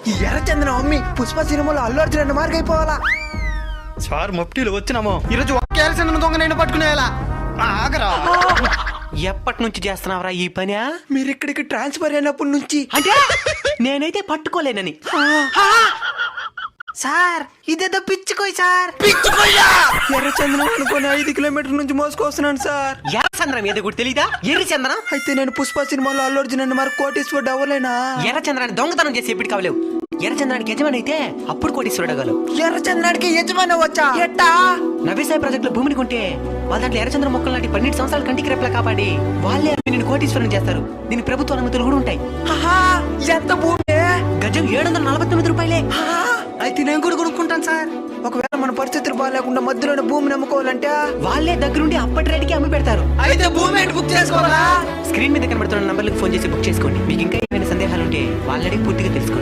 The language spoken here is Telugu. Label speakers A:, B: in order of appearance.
A: ఈ ఎర్రచందనం అమ్మి పుష్ప సినిమాలో అల్లు అర్జున్ అన్న మార్గం అయిపోవాలా.
B: సార్ మఫ్టీలు వచ్చినామో ఈరోజు ఒక్క ఎర్రచందనం దొంగ నేను పట్టుకునేలా ఆగరా.
C: ఎప్పటి నుంచి చేస్తున్నావురా ఈ పని?
A: మీరు ఇక్కడికి ట్రాన్స్ఫర్ అయినప్పటి నుంచి.
C: అంటే నేనైతే పట్టుకోలేనని. సార్ ఇదేదో పిచ్చుకోయ్ సార్.
A: ఎర్రచందనం అనుకుని 5 కిలోమీటర్ల నుంచి మోసుకొస్తున్నాను సార్.
C: ఎర్రచంద్రం ఏదో కూడా తెలీదా? ఎర్రచంద్రం
A: అయితే నేను పుష్ప సినిమాలో అల్లు అర్జున్ అన్న మరి కోటీశ్వరుడు అవ్వలేనా?
C: ఎర్రచంద్రాన్ని దొంగతనం చేసి ఎప్పుడు కావలేవు. ఎర్రచంద్రానికి యజమాని అయితే అప్పుడు కోటీశ్వరుడు అవ్వగలవు.
A: ఎర్రచంద్రానికి యజమాని వచ్చా ఎట్టా?
C: నవ్యసాయి ప్రాజెక్టులో భూమిని కొంటే వాళ్ళ దాంట్లో ఎర్రచంద్ర మొక్కలు నాటి 12 సంవత్సరాల కంటికి రెప్పలా కాపాడి వాళ్ళే నిన్ను కోటీశ్వరం చేస్తారు. దీని ప్రభుత్వ అనుమతులు కూడా ఉంటాయి.
A: ఎంత భూమి?
C: గజం 749 రూపాయలే.
A: అయితే నేను కూడా కొనుక్కుంటాను సార్. ఒకవేళ మన పరిస్థితులు బాగాలేకుండా మధ్యలోనే భూమిని అమ్ముకోవాలంటే
C: వాళ్ళే దగ్గరుండి అప్పటి రేటుకి అమ్మి పెడతారు.
A: అయితే భూమి ఏంటి బుక్ చేసుకోవాలా?
C: స్క్రీన్ మీద కనబడుతున్న నంబర్లకు ఫోన్ చేసి బుక్ చేసుకోండి. మీకు ఇంకా ఏమైనా సందేహాలు ఉంటే వాళ్ళని పూర్తిగా తెలుసుకోండి.